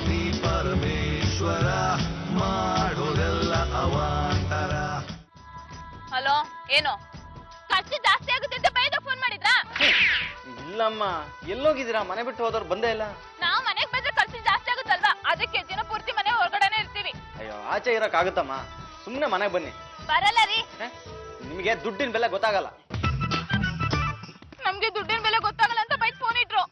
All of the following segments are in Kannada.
ನೀ ಪರಮೇಶ್ವರ ಮಾಡೋದೆಲ್ಲ ಅವಾಂತರ. ಹಲೋ, ಏನು ಖರ್ಚು ಜಾಸ್ತಿ ಆಗುತ್ತೆ ಅಂತ ಬೈದ ಫೋನ್ ಮಾಡಿದ್ರಾ? ಇಲ್ಲಮ್ಮ, ಎಲ್ಲೋಗಿದ್ದೀರಾ? ಮನೆ ಬಿಟ್ಟು ಹೋದವ್ರು ಬಂದೇ ಇಲ್ಲ. ನಾವು ಮನೆಗೆ ಬಂದ್ರೆ ಖರ್ಚು ಜಾಸ್ತಿ ಆಗುತ್ತಲ್ವಾ, ಅದಕ್ಕೆ ದಿನ ಪೂರ್ತಿ ಮನೆ ಹೊರಗಡೆನೆ ಇರ್ತೀವಿ. ಅಯ್ಯೋ, ಆಚೆ ಇರಕ್ ಆಗುತ್ತಮ್ಮ, ಸುಮ್ನೆ ಮನೆಗೆ ಬನ್ನಿ. ಬರಲ್ಲ ರೀ. ನಿಮಗೆ ದುಡ್ಡಿನ ಬೆಲೆ ಗೊತ್ತಾಗಲ್ಲ. ನಮ್ಗೆ ದುಡ್ಡಿನ ಬೆಲೆ ಗೊತ್ತಾಗಲ್ಲ ಅಂತ ಬೈಕ್ ಫೋನ್ ಇಟ್ರು.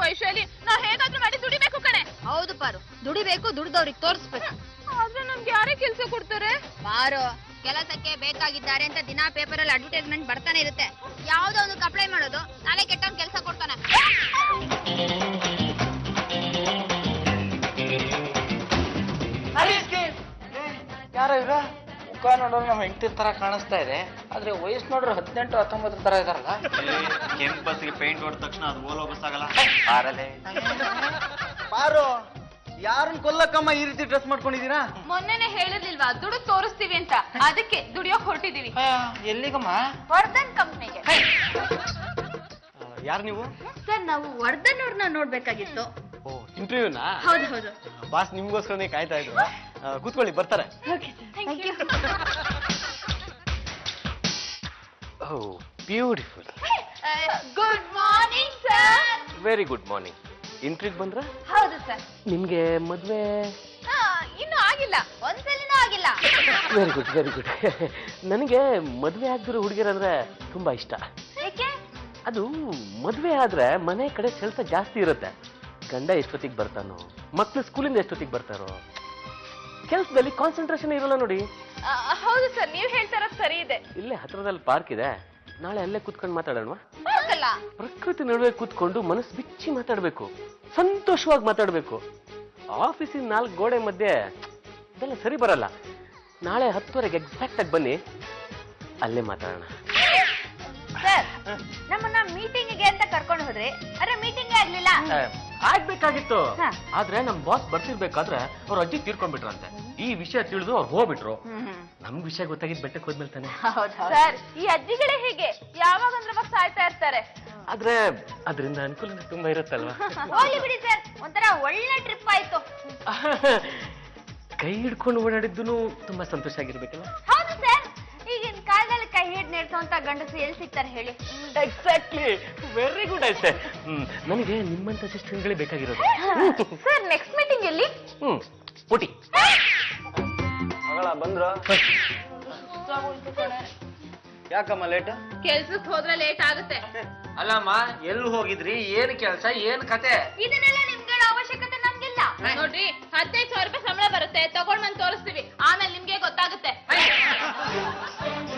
ವೈಶಾಲಿ, ನಾ ಹೇಗಾದ್ರೂ ಮಾಡಿ ದುಡಿಬೇಕು ಕಣೆ. ಹೌದು ಪಾರು, ದುಡಿಬೇಕು, ದುಡ್ದವ್ರಿಗೆ ತೋರಿಸ್ಬೇಕು. ಆದ್ರೆ ನಮ್ಗೆ ಯಾರೇ ಕೆಲಸ ಕೊಡ್ತಾರೆ? ಪಾರು, ಕೆಲಸಕ್ಕೆ ಬೇಕಾಗಿದ್ದಾರೆ ಅಂತ ದಿನಾ ಪೇಪರ್ ಅಲ್ಲಿ ಅಡ್ವರ್ಟೈಸ್ಮೆಂಟ್ ಬರ್ತಾನೆ ಇರುತ್ತೆ. ಯಾವ್ದೋ ಒಂದು ಅಪ್ಲೈ ಮಾಡೋದು, ನಾಳೆ ಕೆಟ್ಟವ್ನ್ ಕೆಲಸ ಕೊಡ್ತಾನೆ. ಯಾರ ಇವ್ರ? ಮುಖ ನೋಡೋರು ನಮ್ಮ ಹೆಂಡತಿ ತರ ಕಾಣಿಸ್ತಾ ಇದೆ, ಆದ್ರೆ ವಯಸ್ಸು ನೋಡ್ರು 18-19 ತರ ಇದಾರಲ್ಲ. ಕೆಂಪು ಬಸ್ಗೆ ಪೇಂಟ್ ಹೊಡೆದ ತಕ್ಷಣ ಅದು ಓಲೋ ಬಸ್ ಆಗಲ್ಲ. ಪಾರು, ಯಾರನ್ನ ಕೊಲ್ಲಕ್ಕಮ್ಮ ಈ ರೀತಿ ಡ್ರೆಸ್ ಮಾಡ್ಕೊಂಡಿದೀರಾ? ಮೊನ್ನೆನೆ ಹೇಳಿರ್ಲಿಲ್ವಾ ದುಡ್ಡು ತೋರಿಸ್ತೀವಿ ಅಂತ, ಅದಕ್ಕೆ ದುಡಿಯೋಕ್ ಹೊರಟಿದೀವಿ. ಎಲ್ಲಿಗಮ್ಮ? ವರ್ಧನ್ ಕಂಪ್ನಿಗೆ. ಯಾರು ನೀವು? ಸರ್, ನಾವು ವರ್ಧನ್ ಅವ್ರನ್ನ ನೋಡ್ಬೇಕಾಗಿತ್ತು. ಓ, ಇಂಟರ್ವ್ಯೂನಾ? ಹೌದು ಹೌದು. ಬಾಸ್ ನಿಮ್ಗೋಸ್ಕರನೇ ಕಾಯ್ತಾ ಇದ್ರು. ಕೂತ್ಕೊಳ್ಳಿ, ಬರ್ತಾರೆ. Thank you. Oh, beautiful. Good morning sir. Very good morning. ಇಂಟ್ರಿಗೆ ಬಂದ್ರ? ಹೌದು ಸರ್. ನಿಮ್ಗೆ ಮದ್ವೆ ಇನ್ನೂ ಆಗಿಲ್ಲ, ಒಂದ್ಸಲಿನೂ ಆಗಿಲ್ಲ. Very good, very good. ನನಗೆ ಮದ್ವೆ ಆಗ್ದಿರೋ ಹುಡುಗಿರಂದ್ರೆ ತುಂಬಾ ಇಷ್ಟ. ಯಾಕೆ? ಅದು ಮದ್ವೆ ಆದ್ರೆ ಮನೆ ಕಡೆ ಕೆಲಸ ಜಾಸ್ತಿ ಇರುತ್ತೆ. ಗಂಡ ಎಷ್ಟೊತ್ತಿಗೆ ಬರ್ತಾನೋ, ಮಕ್ಳು ಸ್ಕೂಲಿಂದ ಎಷ್ಟೊತ್ತಿಗೆ ಬರ್ತಾರೋ, ಕೆಲಸದಲ್ಲಿ ಕಾನ್ಸಂಟ್ರೇಷನ್ ಇರಲ್ಲ ನೋಡಿ. ಹೌದು ಸರ್, ನೀವ್ ಹೇಳ್ತಾರ ಸರಿ ಇದೆ. ಇಲ್ಲೇ ಹತ್ರದಲ್ಲಿ ಪಾರ್ಕ್ ಇದೆ, ನಾಳೆ ಅಲ್ಲೇ ಕುತ್ಕೊಂಡು ಮಾತಾಡೋಣ. ಹೋಗಲ್ಲ. ಪ್ರಕೃತಿ ನಡುವೆ ಕೂತ್ಕೊಂಡು ಮನಸ್ಸು ಬಿಚ್ಚಿ ಮಾತಾಡ್ಬೇಕು, ಸಂತೋಷವಾಗಿ ಮಾತಾಡ್ಬೇಕು. ಆಫೀಸಿನ 4 ಗೋಡೆ ಮಧ್ಯೆ ಇದೆಲ್ಲ ಸರಿ ಬರಲ್ಲ. ನಾಳೆ 10:30ಗೆ ಎಕ್ಸಾಕ್ಟ್ ಆಗಿ ಬನ್ನಿ, ಅಲ್ಲೇ ಮಾತಾಡೋಣ. ಸರ್, ನಮ್ಮನ್ನ ಮೀಟಿಂಗ್ಗೆ ಅಂತ ಕರ್ಕೊಂಡು ಹೋದ್ರಿ, ಅರೆ ಮೀಟಿಂಗ್ ಆಗ್ಲಿಲ್ಲ. ಆಗ್ಬೇಕಾಗಿತ್ತು, ಆದ್ರೆ ನಮ್ ಬಾಸ್ ಬರ್ತಿರ್ಬೇಕಾದ್ರೆ ಅವ್ರ ಅಜ್ಜಿ ತೀರ್ಕೊಂಡ್ಬಿಟ್ರಂತೆ. ಈ ವಿಷಯ ತಿಳಿದು ಅವ್ರು ಹೋಗ್ಬಿಟ್ರು. ನಮ್ಗ್ ವಿಷಯ ಗೊತ್ತಾಗಿದ್ ಬೆಟ್ಟಕ್ಕೆ ಹೋದ್ಮೇಲೆ ತಾನೆ. ಸರ್, ಈ ಅಜ್ಜಿಗಳೇ ಹೀಗೆ ಯಾವಾಗ ಅಂದ್ರೆ ಸಾಯ್ತಾ ಇರ್ತಾರೆ. ಆದ್ರೆ ಅದರಿಂದ ಅನುಕೂಲ ತುಂಬಾ ಇರುತ್ತಲ್ವಾ. ಹೋಗ್ಲಿ ಬಿಡಿ ಸರ್, ಒಂಥರ ಒಳ್ಳೆ ಟ್ರಿಪ್ ಆಯ್ತು. ಕೈ ಹಿಡ್ಕೊಂಡು ಓಡಾಡಿದ್ದು ತುಂಬಾ ಸಂತೋಷ ಆಗಿರ್ಬೇಕಲ್ಲ. ಹೌದು ಸರ್, ಈಗಿನ ಕಾಲದಲ್ಲಿ ಕೈ ಹಿಡ್ ನೆಡ್ಸೋಂತ ಗಂಡಸರು ಎಲ್ಲಿ ಸಿಗ್ತಾರೆ ಹೇಳಿ? ಎಕ್ಸಾಕ್ಟ್ಲಿ, ವೆರಿ ಗುಡ್ ಐತೆ. ನನಗೆ ನಿಮ್ಮಂತ ಸಿಸ್ಟರ್ಗಳೇ ಬೇಕಾಗಿರೋದು. ಸರ್, ನೆಕ್ಸ್ಟ್ ಮೀಟಿಂಗ್ ಎಲ್ಲಿ? ಪುಟಿ ಮಗಳ ಬಂದ್ರ? ಯಾಕಮ್ಮ ಲೇಟ್? ಕೆಲ್ಸಕ್ಕೆ ಹೋದ್ರೆ ಲೇಟ್ ಆಗುತ್ತೆ. ಅಲ್ಲಮ್ಮ, ಎಲ್ಲಿ ಹೋಗಿದ್ರಿ? ಏನ್ ಕೆಲಸ, ಏನ್ ಕತೆ? ಇದನ್ನೆಲ್ಲ ನಿಮ್ಗೆ ಹೇಳೋ ಅವಶ್ಯಕತೆ ನಮ್ಗಿಲ್ಲ. ನೋಡ್ರಿ, 15,000 ರೂಪಾಯಿ ಸಂಬಳ ಬರುತ್ತೆ, ತಗೊಂಡ್ ಬಂದ್ ತೋರಿಸ್ತೀವಿ, ಆಮೇಲೆ ನಿಮ್ಗೆ ಗೊತ್ತಾಗುತ್ತೆ.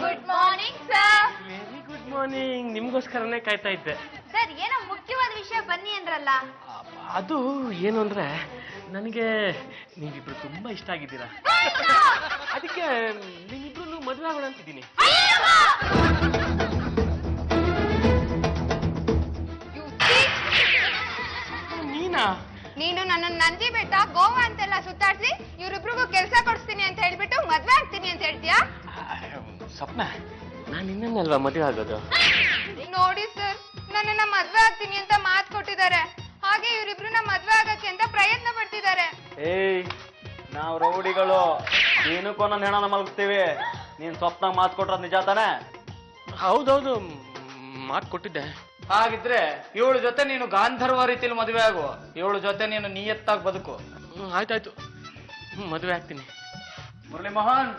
Good morning sir. Very good morning. ನಿಮ್ಗೋಸ್ಕರನೇ ಕಾಯ್ತಾ ಇದ್ದೆ. ಸರ್, ಏನೋ ಮುಖ್ಯವಾದ ವಿಷಯ ಬನ್ನಿ ಅಂದ್ರಲ್ಲ. ಅದು ಏನು ಅಂದ್ರೆ, ನನಗೆ ನೀವಿಬ್ರು ತುಂಬಾ ಇಷ್ಟ ಆಗಿದ್ದೀರಾ. ಅದಕ್ಕೆ ನೀವಿಬ್ರು ಮದುವೆ ಆಗೋಣ ಅಂತಿದ್ದೀನಿ. ನೀನಾ? ನೀನು ನನ್ನ ನಂದಿ ಬೆಟ್ಟ, ಗೋವಾ ಅಂತೆಲ್ಲ ಸುತ್ತಾಡ್ಸಿ ಇವ್ರಿಬ್ರಿಗೂ ಕೆಲಸ ಕೊಡಿಸ್ತೀನಿ ಅಂತ ಹೇಳ್ಬಿಟ್ಟು ಮದ್ವೆ ಆಗ್ತೀನಿ ಅಂತ ಹೇಳ್ತೀಯಾ? ಸ್ವಪ್ನ, ನಾನು ನಿನ್ನನ್ನಲ್ವಾ ಮದುವೆ ಆಗೋದು? ನೋಡಿ ಸರ್, ನನ್ನನ್ನ ಮದ್ವೆ ಆಗ್ತೀನಿ ಅಂತ ಮಾತು ಕೊಟ್ಟಿದ್ದಾರೆ. ಹಾಗೆ ಇವರಿಬ್ರನ್ನ ಮದ್ವೆ ಆಗಕ್ಕೆ ಅಂತ ಪ್ರಯತ್ನ ಪಡ್ತಿದ್ದಾರೆ. ಏಯ್, ನಾವ್ ರೌಡಿಗಳು, ನೀನಕ್ಕೊಂದೊಂದು ಹೆಣನ ಮಲಗ್ತೀವಿ. ನೀನ್ ಸ್ವಪ್ನ ಮಾತು ಕೊಟ್ರದ್ ನಿಜ ತಾನೆ? ಹೌದೌದು, ಮಾತು ಕೊಟ್ಟಿದ್ದೆ. ಹಾಗಿದ್ರೆ ಇವಳ ಜೊತೆ ನೀನು ಗಾಂಧರ್ವ ರೀತಿಯಲ್ಲಿ ಮದುವೆ ಆಗು, ಇವಳ ಜೊತೆ ನೀನು ನಿಯತ್ತಾಗಿ ಬದುಕು. ಆಯ್ತಾಯ್ತು, ಮದುವೆ ಆಗ್ತೀನಿ. ಮುರಳಿ ಮೋಹನ್,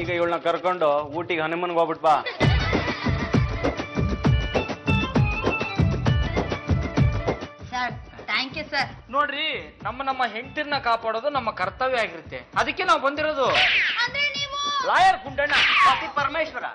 ಈಗ ಇವಳನ್ನ ಕರ್ಕೊಂಡು ಊಟಿಗೆ ಹನುಮನ್ಗೆ ಹೋಗ್ಬಿಟ್ ಬಾ. Sir, thank you sir. ನೋಡ್ರಿ, ನಮ್ಮ ಹೆಂಡತಿರ್ನ ಕಾಪಾಡೋದು ನಮ್ಮ ಕರ್ತವ್ಯ ಆಗಿರುತ್ತೆ. ಅದಕ್ಕೆ ನಾವು ಬಂದಿರೋದು. ಅಂದ್ರೆ ನೀವು ಲಾಯರ್ ಕುಂಡಣ್ಣ, ಪತಿ ಪರಮೇಶ್ವರ.